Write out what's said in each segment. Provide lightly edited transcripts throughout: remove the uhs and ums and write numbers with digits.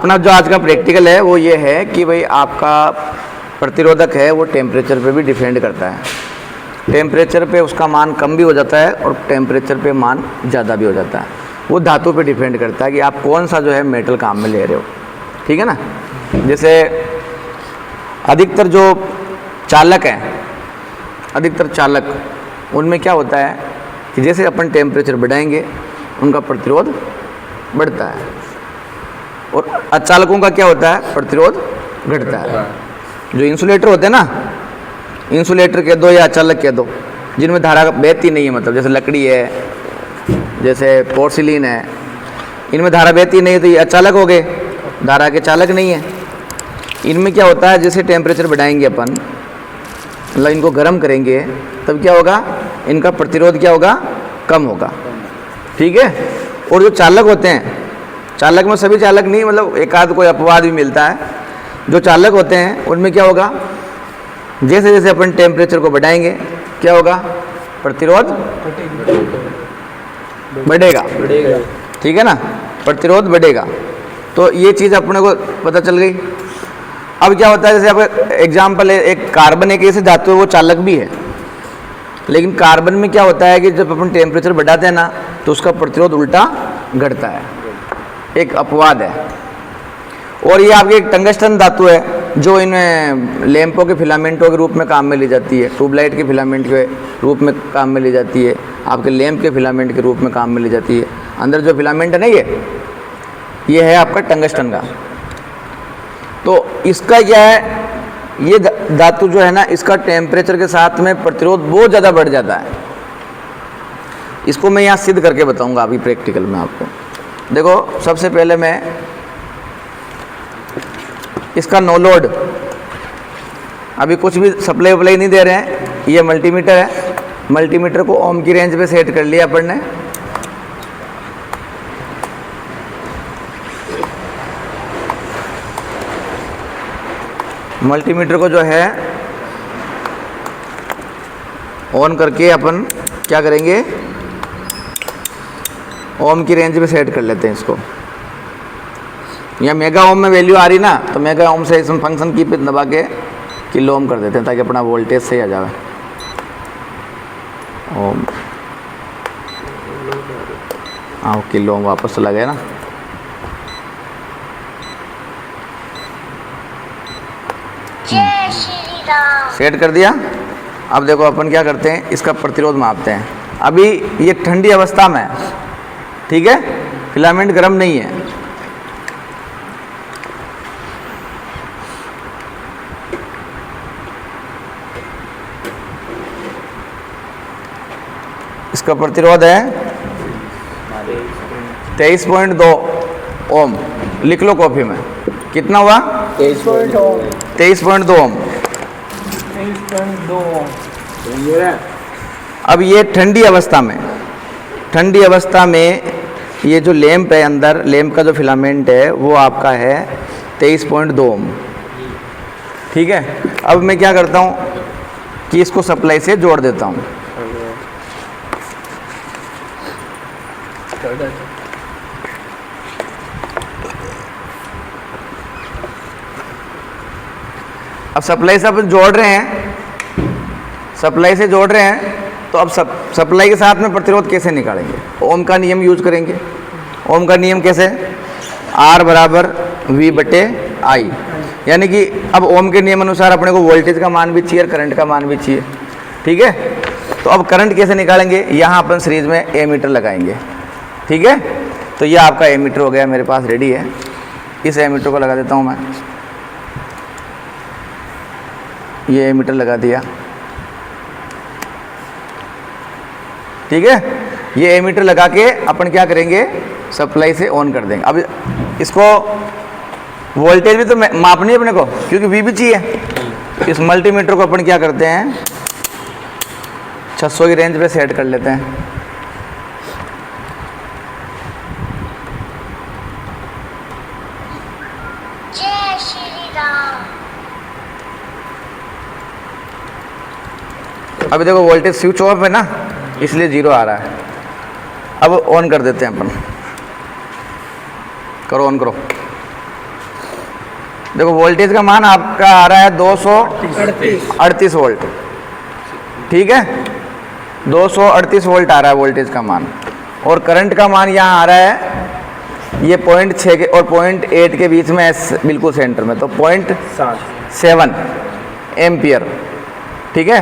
अपना जो आज का प्रैक्टिकल है वो ये है कि भाई आपका प्रतिरोधक है वो टेम्परेचर पे भी डिपेंड करता है। टेम्परेचर पे उसका मान कम भी हो जाता है और टेम्परेचर पे मान ज़्यादा भी हो जाता है। वो धातु पे डिपेंड करता है कि आप कौन सा जो है मेटल काम में ले रहे हो, ठीक है ना। जैसे अधिकतर जो चालक हैं, अधिकतर चालक, उनमें क्या होता है कि जैसे अपन टेम्परेचर बढ़ाएंगे उनका प्रतिरोध बढ़ता है, और अचालकों का क्या होता है, प्रतिरोध घटता है। जो इंसुलेटर होते हैं ना, इंसुलेटर कह दो या अचालक कह दो, जिनमें धारा बहती नहीं है, मतलब जैसे लकड़ी है, जैसे पोर्सिलीन है, इनमें धारा बहती नहीं है तो ये अचालक हो गए, धारा के चालक नहीं है। इनमें क्या होता है, जैसे टेम्परेचर बढ़ाएंगे अपन, मतलब इनको गर्म करेंगे, तब क्या होगा, इनका प्रतिरोध क्या होगा, कम होगा, ठीक है। और जो चालक होते हैं, चालक में सभी चालक नहीं, मतलब एक आध कोई अपवाद भी मिलता है, जो चालक होते हैं उनमें क्या होगा, जैसे जैसे अपन टेम्परेचर को बढ़ाएंगे क्या होगा, प्रतिरोध बढ़ेगा, ठीक है ना, प्रतिरोध बढ़ेगा। तो ये चीज़ अपने को पता चल गई। अब क्या होता है, जैसे आप एग्जाम्पल है, एक कार्बन एक ऐसी धातु है वो चालक भी है, लेकिन कार्बन में क्या होता है कि जब अपन टेम्परेचर बढ़ाते हैं ना तो उसका प्रतिरोध उल्टा घटता है, एक अपवाद है। और ये आपकी एक टंगस्टन धातु है जो इन लैंपों के फिलामेंटों के रूप में काम में ली जाती है, ट्यूबलाइट के फिलामेंट के रूप में काम में ली जाती है, आपके लैंप के फिलामेंट के रूप में काम में ली जाती है। अंदर जो फिलामेंट है ना, ये है आपका टंगस्टन का। तो इसका क्या है, ये धातु जो है ना, इसका टेम्परेचर के साथ में प्रतिरोध बहुत ज़्यादा बढ़ जाता है। इसको मैं यहाँ सिद्ध करके बताऊंगा अभी प्रैक्टिकल में आपको। देखो, सबसे पहले मैं इसका नो लोड, अभी कुछ भी सप्लाई वप्लाई नहीं दे रहे हैं, ये मल्टीमीटर है, मल्टीमीटर को ओम की रेंज पे सेट कर लिया अपन ने। मल्टीमीटर को जो है ऑन करके अपन क्या करेंगे, ओम की रेंज पे सेट कर लेते हैं इसको। या मेगा ओम में वैल्यू आ रही ना, तो मेगा ओम से इसमें फंक्शन की पे दबा के किलो ओम कर देते हैं ताकि अपना वोल्टेज सही आ जाए। ओम, हाँ, किलो ओम वापस चला गया ना। सेट कर दिया। अब देखो अपन क्या करते हैं, इसका प्रतिरोध मापते हैं। अभी ये ठंडी अवस्था में है, ठीक है, फिलामेंट गर्म नहीं है। इसका प्रतिरोध है 23.2 ओम। लिख लो कॉपी में, कितना हुआ, 23.2 ओम। 23.2 ओम। अब ये ठंडी अवस्था में, ठंडी अवस्था में ये जो लैंप है, अंदर लैंप का जो फिलामेंट है वो आपका है 23.2 ओम, ठीक है। अब मैं क्या करता हूँ कि इसको सप्लाई से जोड़ देता हूँ। अब सप्लाई से अपन जोड़ रहे हैं, सप्लाई से जोड़ रहे हैं, तो अब सप्लाई के साथ में प्रतिरोध कैसे निकालेंगे, ओम का नियम यूज करेंगे। ओम का नियम कैसे, R बराबर V बटे I, यानी कि अब ओम के नियम अनुसार अपने को वोल्टेज का मान भी चाहिए और करंट का मान भी चाहिए, ठीक है। तो अब करंट कैसे निकालेंगे, यहाँ अपन सीरीज में एमीटर लगाएंगे, ठीक है। तो ये आपका एमीटर हो गया, मेरे पास रेडी है। इस एमीटर को लगा देता हूँ मैं, ये एमीटर लगा दिया, ठीक है। ये एमीटर लगा के अपन क्या करेंगे, सप्लाई से ऑन कर देंगे। अब इसको वोल्टेज भी तो मापनी है अपने को, क्योंकि वी भी चाहिए। इस मल्टीमीटर को अपन क्या करते हैं, 600 की रेंज पे सेट कर लेते हैं। जय श्री राम। अभी देखो वोल्टेज स्विच ऑफ है ना, इसलिए 0 आ रहा है। अब ऑन कर देते हैं अपन, करो ऑन करो। देखो वोल्टेज का मान आपका आ रहा है 238 वोल्ट, ठीक है, 238 वोल्ट आ रहा है वोल्टेज का मान, और करंट का मान यहाँ आ रहा है ये 0.6 के और 0.8 के बीच में बिल्कुल सेंटर में, तो 0.7 एम्पियर, ठीक है,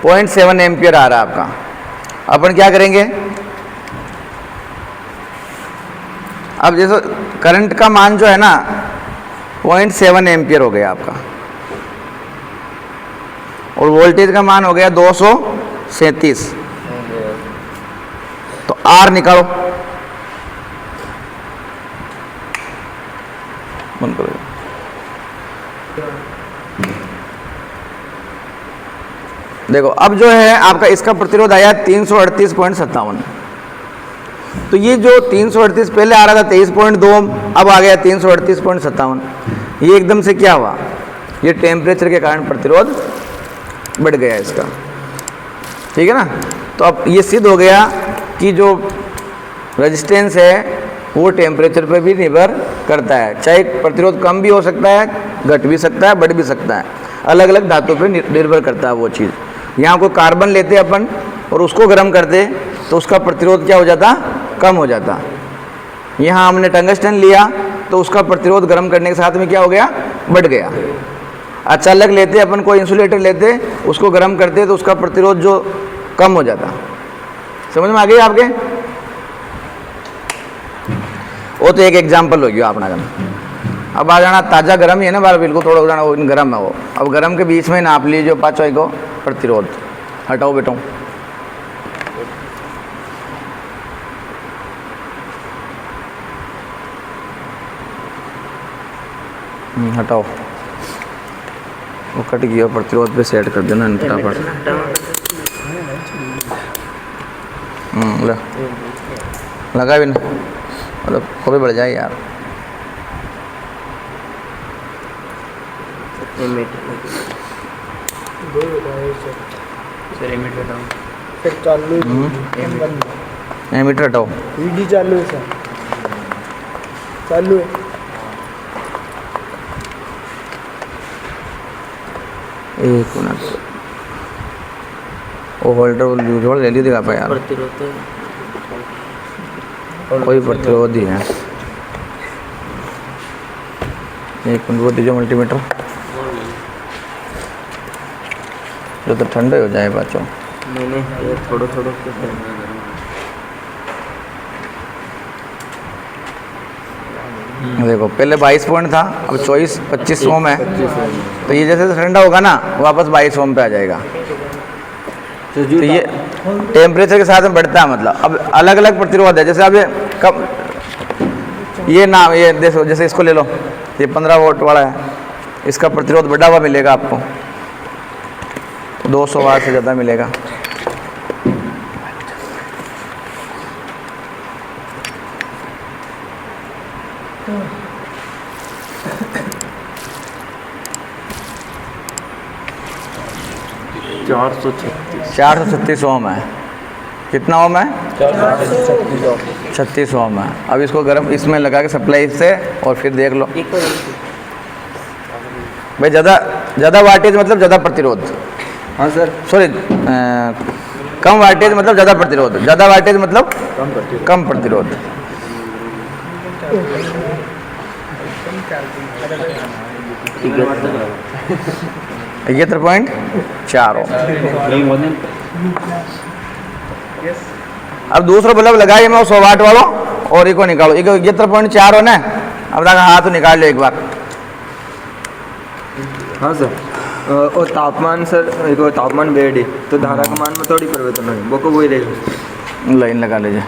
0.7 एम्पियर आ रहा है आपका। अपन क्या करेंगे, अब जैसे करंट का मान जो है ना 0.7 एम्पियर हो गया आपका, और वोल्टेज का मान हो गया 237, तो आर निकालो, बंद करो। देखो अब जो है आपका इसका प्रतिरोध आया 338.57, तो ये जो 338 पहले आ रहा था 23.2 ओम, अब आ गया 338.57, ये एकदम से क्या हुआ, ये टेम्परेचर के कारण प्रतिरोध बढ़ गया इसका, ठीक है ना। तो अब ये सिद्ध हो गया कि जो रेजिस्टेंस है वो टेम्परेचर पे भी निर्भर करता है, चाहे प्रतिरोध कम भी हो सकता है, घट भी सकता है, बढ़ भी सकता है, अलग अलग धातु पे निर्भर करता है वो चीज़। यहाँ कोई कार्बन लेते अपन और उसको गर्म करते तो उसका प्रतिरोध क्या हो जाता, कम हो जाता। यहाँ हमने टंगस्टन लिया तो उसका प्रतिरोध गर्म करने के साथ में क्या हो गया, बढ़ गया। अचालक लेते अपन कोई इंसुलेटर लेते, उसको गर्म करते तो उसका प्रतिरोध जो कम हो जाता। समझ में आ गई आपके? वो तो एक एग्जाम्पल हो गया अपना गरम। अब आ जाना ताज़ा गर्म ही है ना बार, बिल्कुल थोड़ा हो जाना वो गर्म है वो। अब गर्म के बीच में नाप लीजिए पाँचों को प्रतिरोध, हटाओ बेटो, हटाओ, वो कट गया, प्रतिरोध पे सेट कर देना फटाफट। लगा भी ना, मतलब को भी बढ़ जाए यार। एमीटर हटाओ, वीडी चालू है सर, चालू है। एक मिनट, वो होल्डर जोड़ ले ली दिखा पाया यार, कोई प्रतिरोध ही है। एक मिनट वो दीजिए मल्टीमीटर, जो तो ठंडे हो जाए बच्चों। नहीं थोड़ा थोड़ा देखो पहले 22 पॉइंट था, अब 25 ओम है, तो ये जैसे ठंडा होगा ना वापस 22 ओम पे आ जाएगा। तो ये टेम्परेचर के साथ में बढ़ता है, मतलब अब अलग अलग प्रतिरोध है। जैसे अब ये कब ये नाम ये देखो, जैसे इसको ले लो, ये 15 वोल्ट वाला है, इसका प्रतिरोध बढ़ा हुआ मिलेगा आपको, 200 वाट से ज़्यादा मिलेगा। चार 436 ओम है। कितना ओम है? 36 ओम है। अब इसको गर्म इसमें लगा के सप्लाई से, और फिर देख लो भाई, ज़्यादा वाटेज मतलब ज़्यादा प्रतिरोध। हाँ सर, सॉरी, कम वाटेज मतलब ज़्यादा प्रतिरोध, ज़्यादा वाटेज मतलब कम प्रतिरोध। ये 73.4 ओम। अब दूसरा बल्ब लगाइए मैं 100 वाट वालों, और इको निकालो, इको 73.4 हो ना। अब देखा हाथ तो निकाल लो एक बार। हाँ सर, और तापमान सर, तापमान बेड है तो धारा का मान में थोड़ी परिवर्तन है, वो को वही रहेगा। लाइन लगा लीजिए।